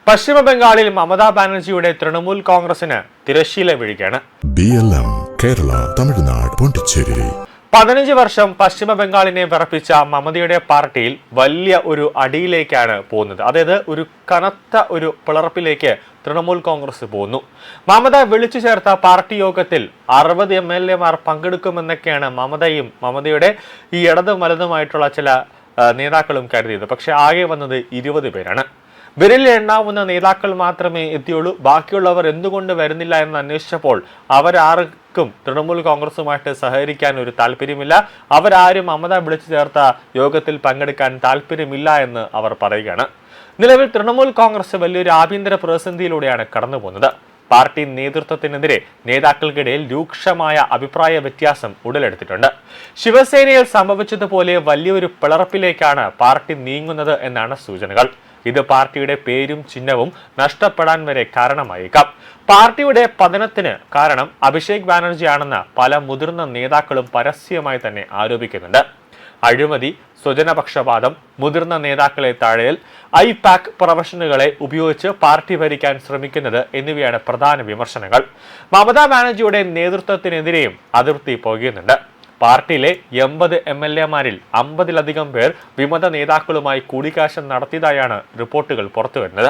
പശ്ചിമ ബംഗാളിൽ മമതാ ബാനർജിയുടെ തൃണമൂൽ കോൺഗ്രസിന് തിരശ്ശീല വീഴുകയാണ്. BLM കേരള തമിഴ്നാട് പോണ്ടിച്ചേരി 15 വർഷം പശ്ചിമ ബംഗാളിനെ വിറപ്പിച്ച മമതയുടെ പാർട്ടിയിൽ വലിയ ഒരു അടിയിലേക്കാണ് പോകുന്നത്. അതായത് ഒരു കനത്ത ഒരു പിളർപ്പിലേക്ക് തൃണമൂൽ കോൺഗ്രസ് പോകുന്നു. മമത വിളിച്ചു ചേർത്ത പാർട്ടി യോഗത്തിൽ 60 MLA പങ്കെടുക്കുമെന്നൊക്കെയാണ് മമതയുടെ ഈ ഇടതും വലതുമായിട്ടുള്ള ചില നേതാക്കളും കരുതിയത്. പക്ഷെ ആകെ വന്നത് 20 പേരാണ്. വിരലിൽ എണ്ണാവുന്ന നേതാക്കൾ മാത്രമേ എത്തിയുള്ളൂ. ബാക്കിയുള്ളവർ എന്തുകൊണ്ട് വരുന്നില്ല എന്ന് അന്വേഷിച്ചപ്പോൾ അവരാർക്കും തൃണമൂൽ കോൺഗ്രസുമായിട്ട് സഹകരിക്കാൻ ഒരു താല്പര്യമില്ല. അവരാരും മമത വിളിച്ചു ചേർത്ത യോഗത്തിൽ പങ്കെടുക്കാൻ താല്പര്യമില്ല എന്ന് അവർ പറയുകയാണ്. നിലവിൽ തൃണമൂൽ കോൺഗ്രസ് വലിയൊരു ആഭ്യന്തര പ്രതിസന്ധിയിലൂടെയാണ് കടന്നു പോകുന്നത്. പാർട്ടി നേതൃത്വത്തിനെതിരെ നേതാക്കൾക്കിടയിൽ രൂക്ഷമായ അഭിപ്രായ വ്യത്യാസം ഉടലെടുത്തിട്ടുണ്ട്. ശിവസേനയിൽ സംഭവിച്ചതുപോലെ വലിയൊരു പിളർപ്പിലേക്കാണ് പാർട്ടി നീങ്ങുന്നത് എന്നാണ് സൂചനകൾ. ഇത് പാർട്ടിയുടെ പേരും ചിഹ്നവും നഷ്ടപ്പെടാൻ വരെ കാരണമായേക്കാം. പാർട്ടിയുടെ പതനത്തിന് കാരണം അഭിഷേക് ബാനർജിയാണെന്ന് പല മുതിർന്ന നേതാക്കളും പരസ്യമായി തന്നെ ആരോപിക്കുന്നുണ്ട്. അഴിമതി, സ്വജനപക്ഷപാതം, മുതിർന്ന നേതാക്കളെ താഴെയൽ, ഐപാക് പ്രൊഫഷണലുകളെ ഉപയോഗിച്ച് പാർട്ടി ഭരിക്കാൻ ശ്രമിക്കുന്നത് എന്നിവയാണ് പ്രധാന വിമർശനങ്ങൾ. മമതാ ബാനർജിയുടെ നേതൃത്വത്തിനെതിരെയും അതിർത്തി പോകുന്നുണ്ട്. പാർട്ടിയിലെ 80 MLA-മാരിൽ 50-ലധികം പേർ വിമത നേതാക്കളുമായി കൂടിക്കാഴ്ച നടത്തിയതായാണ് റിപ്പോർട്ടുകൾ പുറത്തുവരുന്നത്.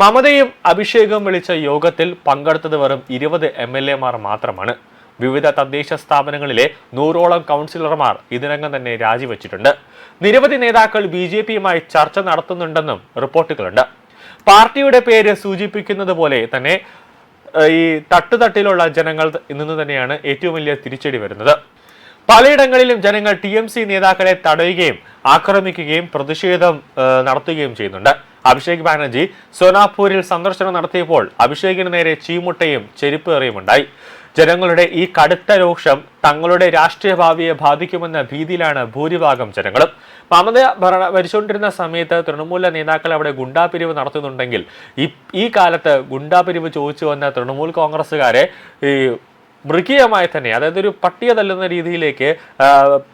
മമതയും അഭിഷേകും വിളിച്ച യോഗത്തിൽ പങ്കെടുത്തത് വെറും 20 MLA-മാർ മാത്രമാണ്. വിവിധ തദ്ദേശ സ്ഥാപനങ്ങളിലെ 100ഓളം കൗൺസിലർമാർ ഇതിനകം തന്നെ രാജിവെച്ചിട്ടുണ്ട്. നിരവധി നേതാക്കൾ BJP-യുമായി ചർച്ച നടത്തുന്നുണ്ടെന്നും റിപ്പോർട്ടുകളുണ്ട്. പാർട്ടിയുടെ പേര് സൂചിപ്പിക്കുന്നത് പോലെ തന്നെ ഈ തട്ടുതട്ടിലുള്ള ജനങ്ങൾ നിന്ന് തന്നെയാണ് ഏറ്റവും വലിയ തിരിച്ചടി വരുന്നത്. പലയിടങ്ങളിലും ജനങ്ങൾ TMC നേതാക്കളെ തടയുകയും ആക്രമിക്കുകയും പ്രതിഷേധം നടത്തുകയും ചെയ്യുന്നുണ്ട്. അഭിഷേക് ബാനർജി സോനാപൂരിൽ സന്ദർശനം നടത്തിയപ്പോൾ അഭിഷേകിന് നേരെ ചീമുട്ടയും ചെരുപ്പ് എറിയുമുണ്ടായി. ജനങ്ങളുടെ ഈ കടുത്ത രോഷം തങ്ങളുടെ രാഷ്ട്രീയ ഭാവിയെ ബാധിക്കുമെന്ന ഭീതിയിലാണ് ഭൂരിഭാഗം ജനങ്ങളും. മമത ഭരിച്ചുകൊണ്ടിരുന്ന സമയത്ത് തൃണമൂല നേതാക്കൾ അവിടെ ഗുണ്ടാപിരിവ് നടത്തുന്നുണ്ടെങ്കിൽ ഈ കാലത്ത് ഗുണ്ടാപിരിവ് ചോദിച്ചു വന്ന തൃണമൂൽ കോൺഗ്രസ്സുകാരെ മൃഗീയമായി തന്നെ, അതായത് ഒരു പട്ടിക തല്ലുന്ന രീതിയിലേക്ക്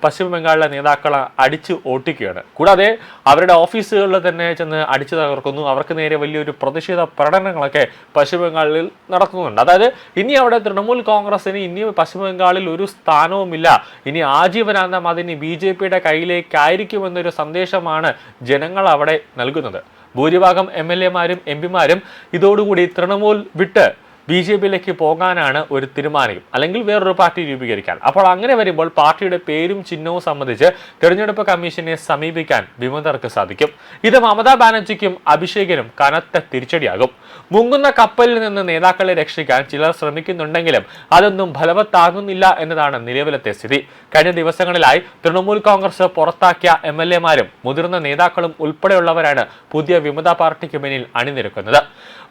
പശ്ചിമ ബംഗാളിലെ നേതാക്കൾ അടിച്ചു ഓട്ടിക്കുകയാണ്. കൂടാതെ അവരുടെ ഓഫീസുകളിൽ തന്നെ ചെന്ന് അടിച്ചു തകർക്കുന്നു. അവർക്ക് നേരെ വലിയൊരു പ്രതിഷേധ പ്രകടനങ്ങളൊക്കെ പശ്ചിമ ബംഗാളിൽ നടത്തുന്നുണ്ട്. അതായത് ഇനി അവിടെ തൃണമൂൽ കോൺഗ്രസിന് ഇനി പശ്ചിമ ബംഗാളിൽ ഒരു സ്ഥാനവുമില്ല, ഇനി ആജീവനാന്തം അതിന് BJP-യുടെ കയ്യിലേക്കായിരിക്കുമെന്നൊരു സന്ദേശമാണ് ജനങ്ങൾ അവിടെ നൽകുന്നത്. ഭൂരിഭാഗം MLA-മാരും MP-മാരും ഇതോടുകൂടി തൃണമൂൽ വിട്ട് BJP-യിലേക്ക് പോകാനാണ് ഒരു തീരുമാനം, അല്ലെങ്കിൽ വേറൊരു പാർട്ടി രൂപീകരിക്കാൻ. അപ്പോൾ അങ്ങനെ വരുമ്പോൾ പാർട്ടിയുടെ പേരും ചിഹ്നവും സംബന്ധിച്ച് തെരഞ്ഞെടുപ്പ് കമ്മീഷനെ സമീപിക്കാൻ വിമതർക്ക് സാധിക്കും. ഇത് മമതാ ബാനർജിക്കും അഭിഷേകിനും കനത്ത തിരിച്ചടിയാകും. മുങ്ങുന്ന കപ്പലിൽ നിന്ന് നേതാക്കളെ രക്ഷിക്കാൻ ചിലർ ശ്രമിക്കുന്നുണ്ടെങ്കിലും അതൊന്നും ഫലവത്താകുന്നില്ല എന്നതാണ് നിലവിലത്തെ സ്ഥിതി. കഴിഞ്ഞ ദിവസങ്ങളിലായി തൃണമൂൽ കോൺഗ്രസ് പുറത്താക്കിയ MLA-മാരും മുതിർന്ന നേതാക്കളും ഉൾപ്പെടെയുള്ളവരാണ് പുതിയ വിമത പാർട്ടിക്ക് പിന്നിൽ അണിനിരക്കുന്നത്.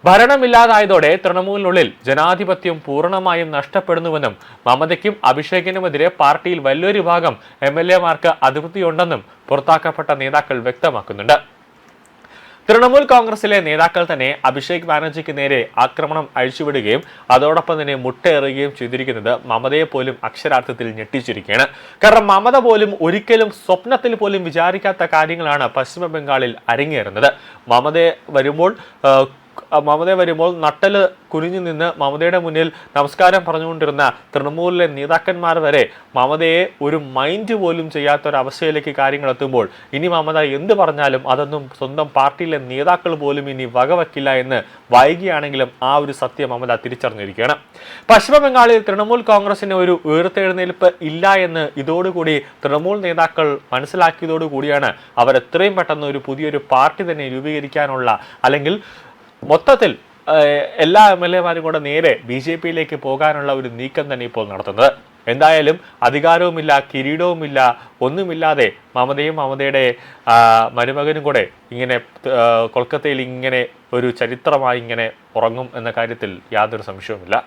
ഭരണമില്ലാതായതോടെ തൃണമൂലിനുള്ളിൽ ജനാധിപത്യം പൂർണ്ണമായും നഷ്ടപ്പെടുന്നുവെന്നും മമതയ്ക്കും അഭിഷേകിനുമെതിരെ പാർട്ടിയിൽ വലിയൊരു ഭാഗം MLA-മാർക്ക് അതൃപ്തിയുണ്ടെന്നും പുറത്താക്കപ്പെട്ട നേതാക്കൾ വ്യക്തമാക്കുന്നുണ്ട്. തൃണമൂൽ കോൺഗ്രസിലെ നേതാക്കൾ തന്നെ അഭിഷേക് ബാനർജിക്ക് നേരെ ആക്രമണം അഴിച്ചുവിടുകയും അതോടൊപ്പം തന്നെ മുട്ടേറുകയും ചെയ്തിരിക്കുന്നത് മമതയെ പോലും അക്ഷരാർത്ഥത്തിൽ ഞെട്ടിച്ചിരിക്കുകയാണ്. കാരണം മമത പോലും ഒരിക്കലും സ്വപ്നത്തിൽ പോലും വിചാരിക്കാത്ത കാര്യങ്ങളാണ് പശ്ചിമ ബംഗാളിൽ അരങ്ങേറുന്നത്. മമത വരുമ്പോൾ നട്ടല് കുനിഞ്ഞു നിന്ന് മമതയുടെ മുന്നിൽ നമസ്കാരം പറഞ്ഞുകൊണ്ടിരുന്ന തൃണമൂലിലെ നേതാക്കന്മാർ വരെ മമതയെ ഒരു മൈൻഡ് പോലും ചെയ്യാത്തൊരവസ്ഥയിലേക്ക് കാര്യങ്ങൾ എത്തുമ്പോൾ ഇനി മമത എന്ത് പറഞ്ഞാലും അതൊന്നും സ്വന്തം പാർട്ടിയിലെ നേതാക്കൾ പോലും ഇനി വകവയ്ക്കില്ല എന്ന് വൈകിയാണെങ്കിലും ആ ഒരു സത്യം മമത തിരിച്ചറിഞ്ഞിരിക്കുകയാണ്. പശ്ചിമ ബംഗാളിൽ തൃണമൂൽ കോൺഗ്രസിന് ഒരു ഉയർത്തെഴുന്നേൽപ്പ് ഇല്ല എന്ന് ഇതോടുകൂടി തൃണമൂൽ നേതാക്കൾ മനസ്സിലാക്കിയതോടുകൂടിയാണ് അവർ എത്രയും പെട്ടെന്ന് ഒരു പുതിയൊരു പാർട്ടി തന്നെ രൂപീകരിക്കാനുള്ള, അല്ലെങ്കിൽ മൊത്തത്തിൽ എല്ലാ MLA-മാരും കൂടെ നേരെ BJP-യിലേക്ക് പോകാനുള്ള ഒരു നീക്കം തന്നെ ഇപ്പോൾ നടത്തുന്നത്. എന്തായാലും അധികാരവുമില്ല, കിരീടവുമില്ല, ഒന്നുമില്ലാതെ മമതയുടെ മരുമകനും കൂടെ ഇങ്ങനെ കൊൽക്കത്തയിൽ ഇങ്ങനെ ഒരു ചരിത്രമായി ഇങ്ങനെ ഉറങ്ങും എന്ന കാര്യത്തിൽ യാതൊരു സംശയവുമില്ല.